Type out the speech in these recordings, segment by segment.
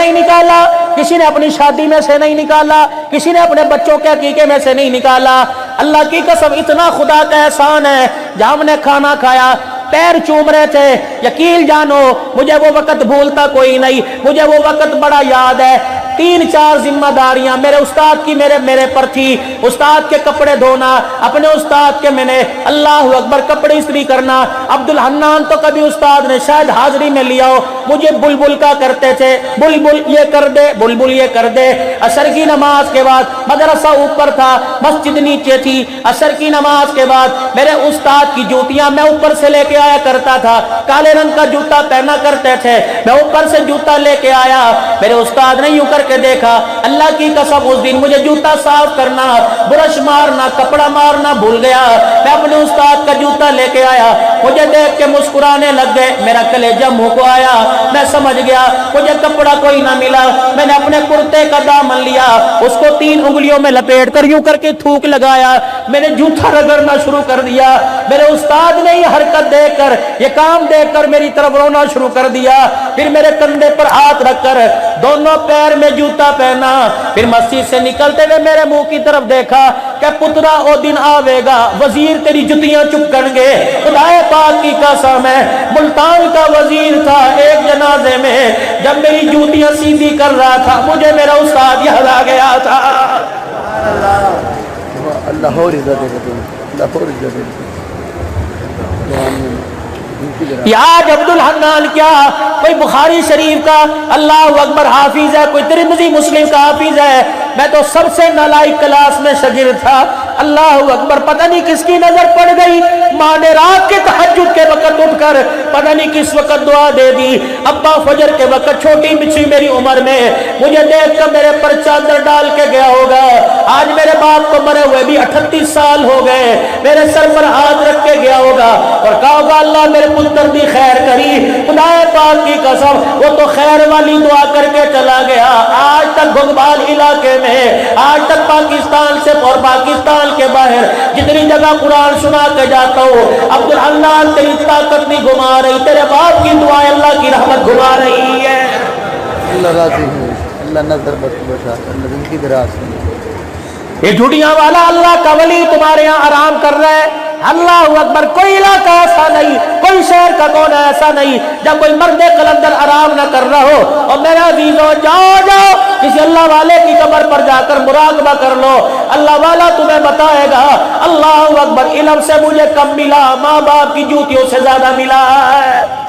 نہیں نکالا, کسی نے اپنی شادی میں سے نہیں نکالا, کسی نے اپنے بچوں کے عقیقے میں سے نہیں نکالا. اللہ کی قسم اتنا خدا کا احسان ہے, جب ہم نے کھانا کھایا پیر چوم رہے تھے, یقین جانو مجھے وہ وقت بھولتا کوئی نہیں, مجھے وہ وقت بڑا یاد ہے. 3-4 ذمہ داریاں میرے استاد کی میرے پر تھی. استاد کے کپڑے دھونا, اپنے استاد کے میں نے اللہ اکبر کپڑے استری کرنا. عبد الحنان تو کبھی استاد نے شاید حاضری میں لیا ہو, مجھے بلبل کا کرتے تھے, بلبل یہ کر دے, بلبل یہ کر دے. عصر کی نماز کے بعد مدرسہ اوپر تھا, مسجد نیچے تھی. عصر کی نماز کے بعد میرے استاد کی جوتیاں میں اوپر سے لے کے آیا کرتا تھا, کالے رنگ کا جوتا پہنا کرتے تھے, میں اوپر سے جوتا لے کے آیا. میرے استاد نے یوں کر کے دیکھا, اللہ کی قسم اس دن مجھے جوتا صاف کرنا, برش مارنا, کپڑا مارنا بھول گیا. میں اپنے استاد کا جوتا لے کے آیا, مجھے دیکھ کے مسکرانے لگ گئے, میرا کلیجہ منہ کو آیا. میں سمجھ گیا مجھے کپڑا کوئی نہ ملا. میں نے اپنے کرتے کا دامن لیا, اس کو 3 انگلیوں میں لپیٹ کر یوں کر کے تھوک لگایا, میں نے جوتا رگڑنا شروع کر دیا. میرے استاد نے یہ حرکت دیکھ کر, یہ کام دیکھ کر میری طرف رونا شروع کر دیا. پھر میرے کندھے پر ہاتھ رکھ کر دونوں پیر میں جوتا پہنا. پھر مسجد سے نکلتے ہوئے میرے منہ کی طرف دیکھا کہ پترا او دن آوے گا وزیر تیری جتیاں چپ کر گے. خدائے پاک کی قسم ہے, ملتان کا وزیر تھا, ایک جنازے میں جب میری جوتیاں سیدھی کر رہا تھا مجھے میرا استاد یاد آ گیا تھا. اللہ اور عزت دے, اللہ اور عزت دے. آج عبد الحنان کیا کوئی بخاری شریف کا اللہ اکبر حافظ ہے, کوئی ترمذی مسلم کا حافظ ہے. میں تو سب سے نالائق کلاس میں شاگرد تھا. اللہ اکبر, پتہ نہیں کس کی نظر پڑ گئی, ماں نے رات کے تہجد کے وقت اٹھ کر پتہ نہیں کس وقت دعا دے دی. ابا فجر کے وقت چھوٹی بچی میری عمر میں مجھے دیکھ کر میرے پر چادر ڈال کے گیا ہوگا. آج میرے باپ کو مرے ہوئے بھی 38 سال ہو گئے, میرے سر پر ہاتھ رکھ کے گیا ہوگا اور کہا ہوگا اللہ میرے پتر دی خیر کری. خدا پاک کی قسم وہ تو خیر والی دعا کر کے چلا گیا. آج تک گھگبال علاقے میں, آج تک پاکستان سے اور پاکستان کے باہر جتنی جگہ قرآن سنا کے جاتا ہوں, عبد الحنان تیری طاقت نہیں گھما رہی, تیرے باپ کی دعا اللہ کی رحمت گھما رہی ہے. اللہ راضی ہے, اللہ نظر بخشا, اللہ ان کی دراز ہے. یہ جھوٹیاں والا اللہ کا ولی تمہارے یہاں آرام کر رہا ہے. اللہ اکبر, کوئی علاقہ ایسا نہیں, کوئی شہر کا کونا ایسا نہیں جب کوئی مرد قلندر آرام نہ کر رہا ہو. اور میرا عزیزو جاؤ کسی اللہ والے کی قبر پر جا کر مراقبہ کر لو, اللہ والا تمہیں بتائے گا. اللہ اکبر, علم سے مجھے کم ملا, ماں باپ کی جوتیوں سے زیادہ ملا ہے.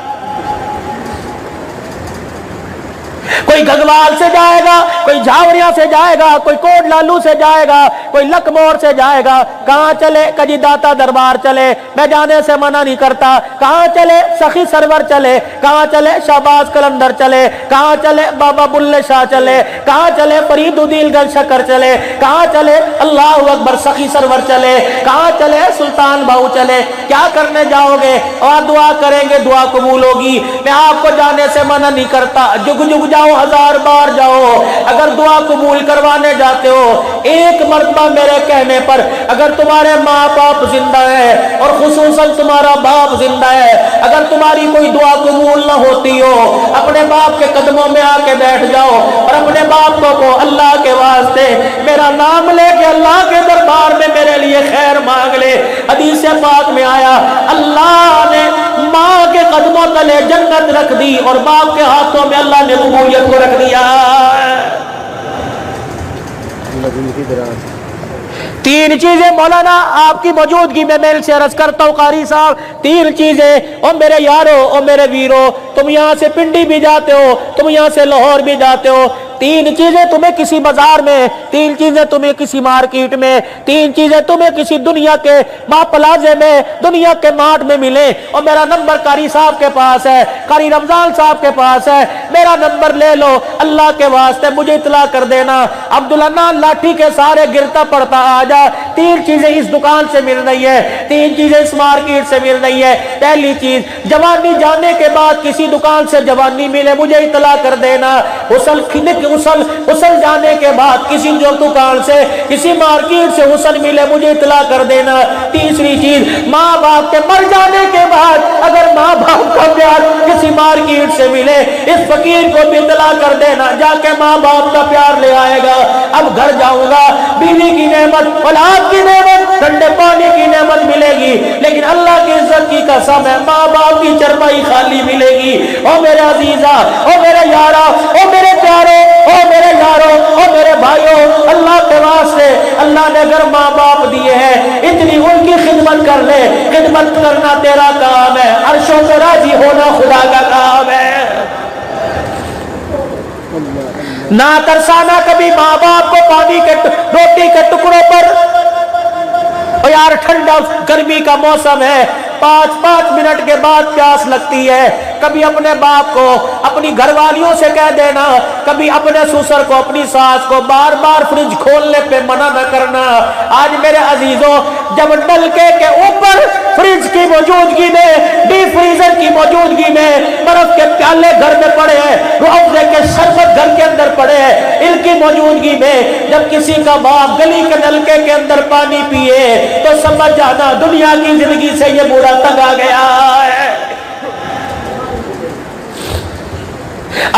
کوئی گھگوال سے جائے گا, کوئی جھاوریاں سے جائے گا, کوئی کوٹ لالو سے جائے گا, کوئی لکمور سے جائے گا. کہاں چلے؟ کجی داتا دربار چلے, میں جانے سے منع نہیں کرتا. کہاں چلے؟ سخی سرور چلے, کہاں چلے؟ شہباز قلندر چلے, کہاں چلے؟ بابا بلے شاہ چلے, کہاں چلے؟ فرید الدین گل شکر چلے, کہاں چلے؟ اللہ اکبر سخی سرور چلے, کہاں چلے؟ سلطان باؤ چلے. کیا کرنے جاؤ گے؟ اور دعا کریں گے, دعا قبول ہوگی. میں آپ کو جانے سے منع نہیں کرتا, جگ جگ جاؤ, 1000 بار جاؤ. اگر دعا قبول کروانے جاتے ہو, ایک مرتبہ میرے کہنے پر اگر تمہارے ماں باپ زندہ ہے اور خصوصاً تمہارا باپ زندہ ہے, اگر تمہاری کوئی دعا قبول نہ ہوتی ہو, اپنے باپ کے قدموں میں آ کے بیٹھ جاؤ اور اپنے باپ کو اللہ کے واسطے میرا نام لے کے اللہ کے دربار میں میرے لیے خیر مانگ لے. حدیث پاک میں آیا اللہ نے ماں کے قدموں تلے جنت رکھ دی اور باپ کے ہاتھوں میں اللہ نے قبولیت کو رکھ دیا. 3 چیزیں مولانا آپ کی موجودگی میں میل سے عرض کرتا ہوں قاری صاحب, 3 چیزیں. او میرے یارو, او میرے ویرو, تم یہاں سے پنڈی بھی جاتے ہو, تم یہاں سے لاہور بھی جاتے ہو, 3 چیزیں تمہیں کسی بازار میں, 3 چیزیں تمہیں کسی مارکیٹ میں, 3 چیزیں تمہیں کسی دنیا کے ماں پلازے میں, دنیا کے مارٹ میں ملے. اور میرا نمبر قاری صاحب کے پاس ہے, قاری رمضان صاحب کے پاس ہے, میرا نمبر لے لو, اللہ کے واسطے مجھے اطلاع کر دینا. عبد الحنان لاٹھی کے سارے گرتا پڑتا آ جا. 3 چیزیں اس دکان سے مل رہی ہے, 3 چیزیں اس مارکیٹ سے مل رہی ہے. پہلی چیز, جوانی جانے کے بعد کسی دکان سے جوانی ملے مجھے اطلاع کر دینا. غسل جانے کے بعد کسی جو دکان سے, کسی مارکیٹ سے غسل ملے مجھے اطلاع کر دینا. تیسری چیز, ماں باپ کے مر جانے کے بعد اگر ماں باپ کا پیار کسی مارکیٹ سے ملے, اس وقت فقیر کو بھی اطلاع کر دینا، جا کے ماں باپ کا پیار لے آئے گا۔ اب گھر جاؤں گا، بیوی کی نعمت، اولاد کی نعمت، ٹھنڈے پانی کی نعمت ملے گی، لیکن اللہ کی عزت کی قسم ہے ماں باپ کی چرپائی خالی ملے گی۔ او میرے عزیزا، او میرے یارا، او میرے پیارو، او میرے یارو، او میرے بھائیو، اللہ کے واسطے اللہ نے اگر ماں باپ دیے ہیں، اتنی ان کی خدمت کر لے۔ خدمت کرنا تیرا کام ہے، عرشوں سے راضی ہونا خدا کا کام ہے۔ نہ ترسانا کبھی ماں باپ کو پانی کے روٹی کے ٹکڑوں پر۔ اور یار ٹھنڈا گرمی کا موسم ہے، 5 منٹ کے بعد پیاس لگتی ہے۔ کبھی اپنے باپ کو، اپنی گھر والیوں سے کہہ دینا، کبھی اپنے سسر کو، اپنی ساس کو بار بار فریج کھولنے پہ منع نہ کرنا۔ آج میرے عزیزوں، جب نلکے کے اوپر فریج کی موجودگی میں، ڈیپ فریزر کی موجودگی میں برف کے پیالے گھر میں پڑے ہیں، روح کے شربت گھر کے اندر پڑے ہیں، ان کی موجودگی میں جب کسی کا باپ گلی کے نلکے کے اندر پانی پیے تو سمجھ جانا دنیا کی زندگی سے یہ بوڑھا تنگ آ گیا ہے۔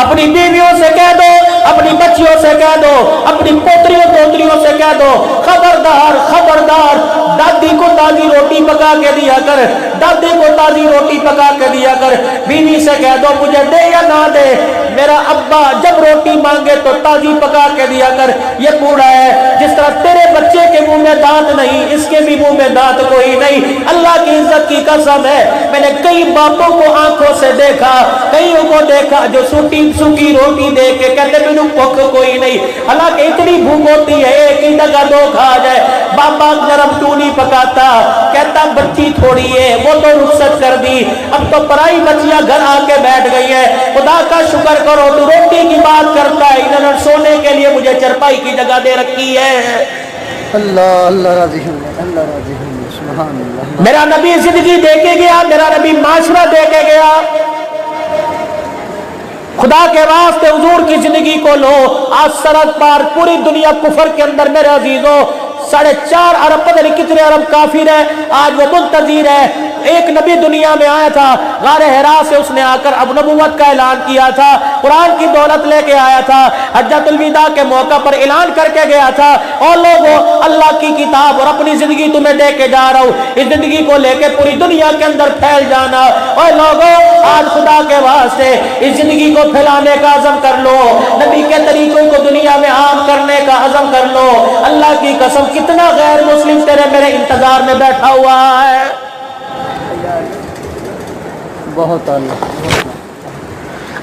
اپنی بیویوں سے کہہ دو، اپنی بچیوں سے کہہ دو، اپنی پوتریوں دوتریوں سے کہہ دو، خبردار خبردار، دادی کو تازی روٹی پکا کے دیا کر، دادی کو تازی روٹی پکا کے دیا کر۔ بیوی سے کہہ دو مجھے دے یا نہ دے، میرا ابا جب روٹی مانگے تو تازی پکا کے دیا کر۔ یہ بوڑھا ہے، جس طرح تیرے بچے کے منہ میں دانت نہیں، اس کے بھی منہ میں دانت کوئی نہیں۔ اللہ کی عزت کی قسم ہے، میں نے کئی باپوں کو آنکھوں سے دیکھا، کئیوں کو دیکھا جو سوکھی روٹی دے کے کہتے مینو بھوک کوئی نہیں، حالانکہ اتنی بھوک ہوتی ہے ایک ہی جگہ دو کھا جائے۔ بابا نرم کیوں نہیں پکاتا؟ کہتا بچی تھوڑی ہے، وہ تو رخصت کر دی، اب تو پرائی بچیاں گھر آ کے بیٹھ گئی ہے، خدا کا شکر کرو تو روٹی کی بات کرتا ہے، انہوں نے سونے کے لیے مجھے چرپائی کی جگہ دے رکھی ہے۔ اللہ اللہ راضی ہوں، اللہ راضی ہوں، سبحان اللہ۔ میرا نبی زندگی دے کے گیا، میرا نبی معاشرہ دے کے گیا۔ خدا کے واسطے حضور کی زندگی کو لو۔ آج سڑک پار پوری دنیا کفر کے اندر میرے عزیزوں 4.5 ارب، پتہ نہیں کتنے ارب کافر ہے، آج وہ منتظر ہے۔ ایک نبی دنیا میں آیا تھا، غار حرا سے اس نے آ کر اب نبوت کا اعلان کیا تھا، قرآن کی دولت لے کے آیا تھا، حجۃ الوداع کے موقع پر اعلان کر کے گیا تھا، اور لوگوں اللہ کی کتاب اور اپنی زندگی تمہیں دے کے جا رہا ہوں، اس زندگی کو لے کے پوری دنیا کے اندر پھیل جانا۔ اور لوگوں آج خدا کے واسطے اس زندگی کو پھیلانے کا عزم کر لو، نبی کے طریقوں کو دنیا میں عام کرنے کا عزم کر لو۔ اللہ کی قسم کتنا غیر مسلم تیرے میرے انتظار میں بیٹھا ہوا ہے۔ بہت اللہ،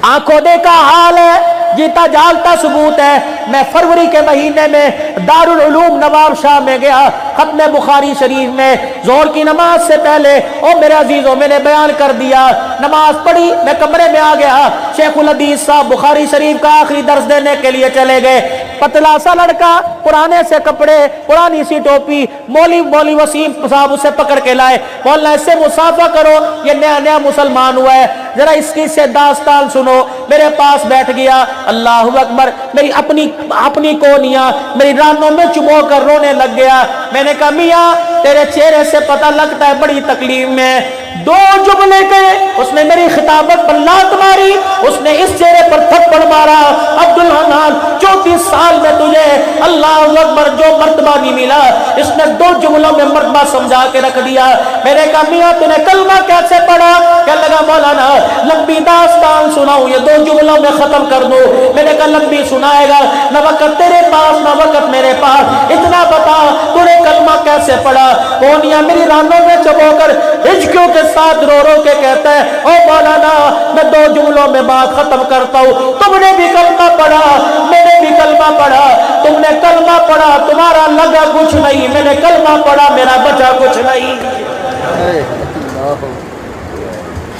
آنکھوں دیکھا حال ہے، جیتا جاگتا ثبوت ہے۔ میں فروری کے مہینے میں دارالعلوم نواب شاہ میں گیا، ختم بخاری شریف میں ظہر کی نماز سے پہلے، اور میرے عزیزوں میں نے بیان کر دیا، نماز پڑھی، میں کمرے میں آ گیا، شیخ الحدیث صاحب بخاری شریف کا آخری درس دینے کے لیے چلے گئے۔ پتلا سا لڑکا، پرانے سے کپڑے، پرانی سی ٹوپی، مولوی وسیم صاحب اسے پکڑ کے لائے، بولنا اس سے مسافہ کرو، یہ نیا نیا مسلمان ہوا ہے، ذرا اس کی سے داستان سنو۔ میرے پاس بیٹھ گیا، اللہ اکبر، میری اپنی کونیاں میری رانوں میں چبو کر رونے لگ گیا۔ میں نے کہا میاں تیرے چہرے سے پتہ لگتا ہے بڑی تکلیف میں۔ 2 جملے کہے، اس نے میری خطابت پر لات ماری، اس نے اس چہرے پر تھپڑ مارا، عبدالحنان 34 سال میں تجھے اللہ اکبر جو مرتبہ نہیں ملا، اس نے 2 جملوں میں مرتبہ سمجھا کے رکھ دیا۔ میں نے کہا میاں تو نے کلمہ کیسے پڑھا؟ کہنے لگا مولانا لمبی داستان سناؤں، یہ 2 جملوں میں ختم کر دوں۔ میں نے کہا لمبی سنائے گا، نہ وقت تیرے پاس نہ وقت میرے پاس، اتنا بتا تو نے کلمہ کیسے پڑھا؟ کونیاں میری رانوں میں چبو کر ہچکیوں کے ساتھ رو رو کے کہتا ہے او مولانا میں 2 جملوں میں بات ختم کرتا ہوں، تم نے بھی کلمہ پڑھا، میں نے بھی کلمہ پڑھا، تم نے کلمہ پڑھا تمہارا لگا کچھ نہیں، میں نے کلمہ پڑھا میرا بچا کچھ نہیں۔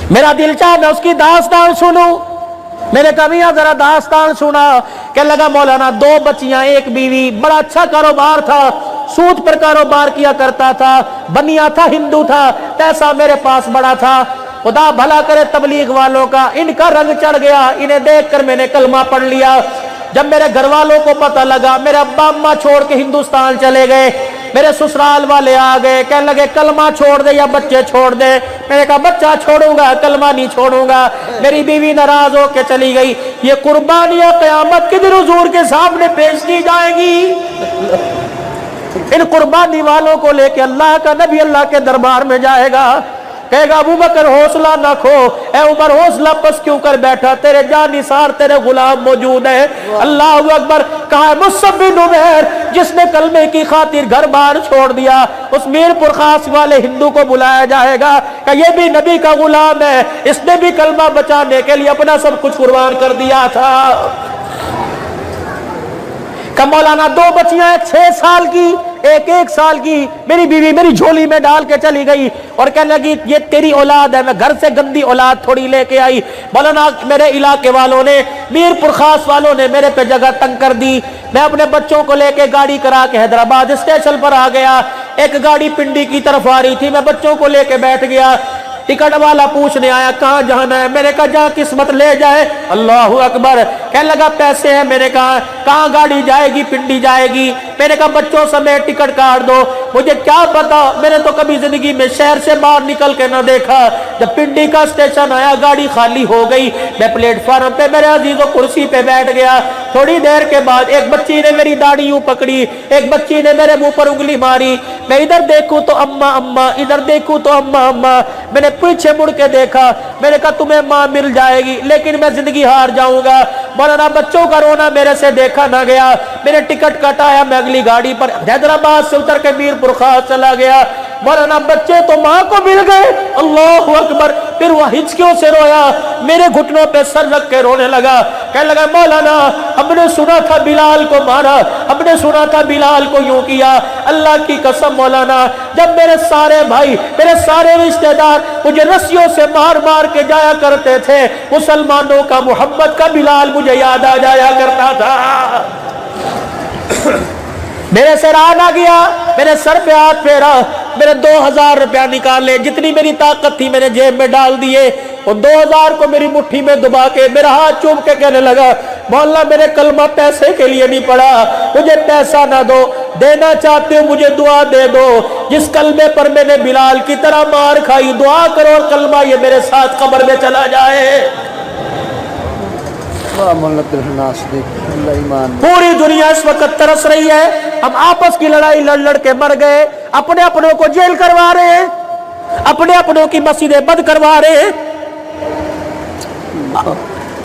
میرا دل چاہ میں اس کی داستان سنوں۔ میں نے کہا میاں ذرا داستان سنا۔ کہنے لگا مولانا 2 بچیاں 1 بیوی، بڑا اچھا کاروبار تھا، سود پر کاروبار کیا کرتا تھا، بنیا تھا، ہندو تھا، پیسہ میرے پاس بڑا تھا، خدا بھلا کرے تبلیغ والوں کا ان کا رنگ چڑھ گیا، انہیں دیکھ کر میں نے کلمہ پڑھ لیا۔ جب میرے گھر والوں کو پتہ لگا، میرے ابا اماں چھوڑ کے ہندوستان چلے گئے، میرے سسرال والے آ گئے، کہنے لگے کلمہ چھوڑ دے یا بچے چھوڑ دے۔ میں نے کہا بچہ چھوڑوں گا، کلمہ نہیں چھوڑوں گا۔ میری بیوی ناراض ہو کے چلی گئی۔ یہ قربانیاں قیامت کے دن حضور کے سامنے پیش کی جائیں گی۔ ان قربانی والوں کو لے کے اللہ کا نبی اللہ کے دربار میں جائے گا، کہے گا ابو بکر حوصلہ نہ کھو، اے عمر حوصلہ پس کیوں کر بیٹھا، تیرے جانثار تیرے غلام موجود ہے۔ اللہ اکبر کہا مصعب بن عمیر جس نے کلمے کی خاطر گھر بار چھوڑ دیا، اس میر پور خاص والے ہندو کو بلایا جائے گا کہ یہ بھی نبی کا غلام ہے، اس نے بھی کلمہ بچانے کے لیے اپنا سب کچھ قربان کر دیا تھا۔ کہ مولانا دو بچیاں ہیں 6 سال کی، ایک 1 سال کی، میری بیوی میری جھولی میں ڈال کے چلی گئی اور کہنے لگی یہ تیری اولاد ہے، میں گھر سے گندی اولاد تھوڑی لے کے آئی۔ مولانا میرے علاقے والوں نے، میر پور خاص والوں نے میرے پہ جگہ تنگ کر دی۔ میں اپنے بچوں کو لے کے گاڑی کرا کے حیدرآباد اسٹیشن پر آ گیا۔ ایک گاڑی پنڈی کی طرف آ رہی تھی، میں بچوں کو لے کے بیٹھ گیا۔ ٹکٹ والا پوچھنے آیا کہاں جانا ہے، میں نے کہا جہاں قسمت لے جائے۔ اللہ اکبر، کہنے لگا پیسے ہیں، میں نے کہا کہاں گاڑی جائے گی، پنڈی جائے گی۔ میں نے کہا بچوں سمیت ٹکٹ کاٹ دو۔ مجھے کیا پتا، میں نے تو کبھی زندگی میں شہر سے باہر نکل کے نہ دیکھا۔ جب پنڈی کا اسٹیشن آیا گاڑی خالی ہو گئی، میں پلیٹ فارم پہ میرے عزیزوں کرسی پہ بیٹھ گیا۔ تھوڑی دیر کے بعد ایک بچی نے میری داڑھی یوں پکڑی، ایک بچی نے میرے منہ پر انگلی ماری۔ میں ادھر دیکھوں تو اماں اماں، ادھر دیکھوں تو اماں اماں۔ میں نے پیچھے مڑ کے دیکھا، میں نے کہا تمہیں ماں مل جائے گی لیکن میں زندگی ہار جاؤں گا۔ مولانا بچوں کا رونا میرے سے دیکھا نہ گیا۔ میں نے ٹکٹ کٹایا، میں اگلی گاڑی پر حیدرآباد سے اتر کے میر پور خاص چلا گیا۔ مولانا بچے تو ماں کو مل گئے۔ اللہ اکبر، پھر وہ ہچکیوں سے رویا، میرے گھٹنوں پہ سر رکھ کے رونے لگا، کہنے لگا مولانا ہم نے سنا تھا بلال کو مارا، ہم نے سنا تھا بلال کو یوں کیا۔ اللہ کی قسم مولانا، جب میرے سارے بھائی میرے سارے رشتہ دار مجھے رسیوں سے مار مار کے جایا کرتے تھے، مسلمانوں کا محمد کا بلال مجھے یاد آ جایا کرتا تھا۔ میرے سے راہ نہ گیا، میرے سر پہ ہاتھ پھیرا، میرے 2000 روپیہ نکالے، جتنی میری طاقت تھی میرے جیب میں ڈال دیے، اور 2000 کو میری مٹھی میں دبا کے میرا ہاتھ چوم کے کہنے لگا مولا میرے کلمہ پیسے کے لیے نہیں پڑا، مجھے پیسہ نہ دو، دینا چاہتے ہو مجھے دعا دے دو، جس کلمے پر میں نے بلال کی طرح مار کھائی دعا کرو اور کلمہ یہ میرے ساتھ قبر میں چلا جائے۔ پوری دنیا اس وقت ترس رہی ہے، ہم آپس کی لڑائی لڑ لڑ کے مر گئے، اپنے اپنوں کو جیل کروا رہے ہیں، اپنے اپنوں کی مسجدیں بند کروا رہے ہیں۔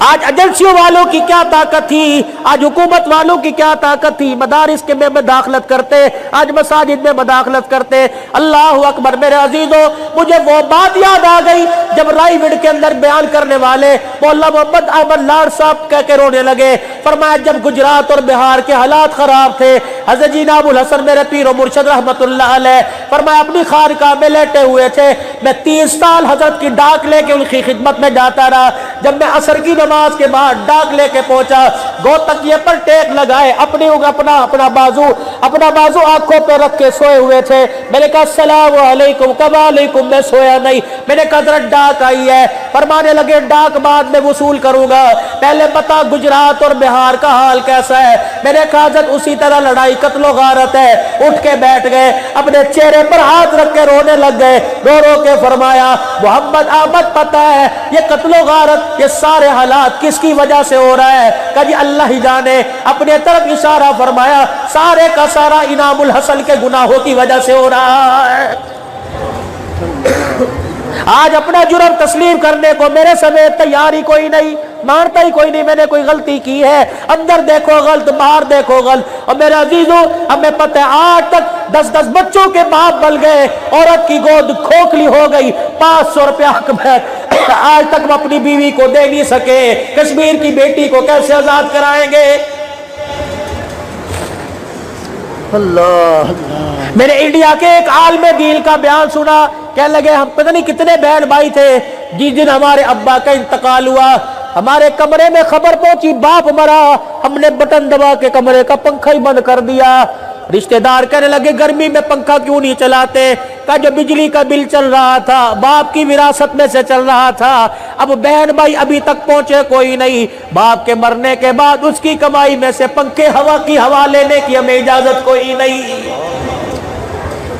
آج ایجنسیوں والوں کی کیا طاقت تھی، آج حکومت والوں کی کیا طاقت تھی، مدارس کے میں مداخلت کرتے، آج مساجد میں مداخلت کرتے۔ اللہ اکبر میرے عزیزوں، مجھے وہ بات یاد آ گئی جب رائی وڈ کے اندر بیان کرنے والے مولانا محمد احمد لاڑ صاحب کہہ کے رونے لگے، فرمایا جب گجرات اور بہار کے حالات خراب تھے، حضرت جی ابو الحسن میرے پیر و مرشد رحمت اللہ علیہ فرمایا اپنی خانقاہ میں لیٹے ہوئے تھے، میں 30 سال حضرت کی ڈاک لے کے ان کی خدمت میں جاتا رہا، جب میں عصر کی نماز کے بعد ڈاک لے کے پہنچا، گو تکیے پر ٹیک لگائے، اپنا بازو آنکھوں پہ رکھ کے سوئے ہوئے تھے، میں نے کہا السلام علیکم، کب علیکم، میں سویا نہیں، میں نے کہا حضرت ڈاک آئی ہے، فرمانے لگے ڈاک بعد میں وصول کروں گا، پہلے بتا گجرات اور بہار کا حال کیسا ہے، میں نے کہا حضرت اسی طرح لڑائی قتل و غارت ہے، اٹھ کے بیٹھ گئے، اپنے چہرے پر ہاتھ رکھ کے رونے لگ گئے، رو رو کے فرمایا محمد احمد پتہ ہے یہ قتل و غارت، یہ سارے حالات کس کی وجہ سے ہو رہا ہے، کہ جی اللہ ہی جانے، اپنے طرف اشارہ فرمایا سارے کا سارا انعام الحسن کے گناہوں کی وجہ سے ہو رہا ہے۔ آج اپنا جرم تسلیم کرنے کو میرے سمیت تیار ہی کوئی نہیں، مانتا ہی کوئی نہیں میں نے کوئی غلطی کی ہے، اندر دیکھو غلط باہر دیکھو غلط، اور میرے عزیزوں ہمیں پتہ ہے آج تک 10 بچوں کے باپ بل گئے، عورت کی گود کھوکھلی ہو گئی، 500 روپیہ حق میں آج تک وہ اپنی بیوی کو دے نہیں سکے، کشمیر کی بیٹی کو کیسے آزاد کرائیں گے؟ اللہ میں نے انڈیا کے ایک عالم دین کا بیان سنا، کہنے لگے ہم پتہ نہیں کتنے بہن بھائی تھے، جس دن ہمارے ابا کا انتقال ہوا ہمارے کمرے میں خبر پہنچی باپ مرا، ہم نے بٹن دبا کے کمرے کا پنکھا ہی بند کر دیا، رشتہ دار کہنے لگے گرمی میں پنکھا کیوں نہیں چلاتے، کہا جو بجلی کا بل چل رہا تھا باپ کی وراثت میں سے چل رہا تھا، اب بہن بھائی ابھی تک پہنچے کوئی نہیں، باپ کے مرنے کے بعد اس کی کمائی میں سے پنکھے ہوا کی ہوا لینے کی ہمیں اجازت کوئی نہیں۔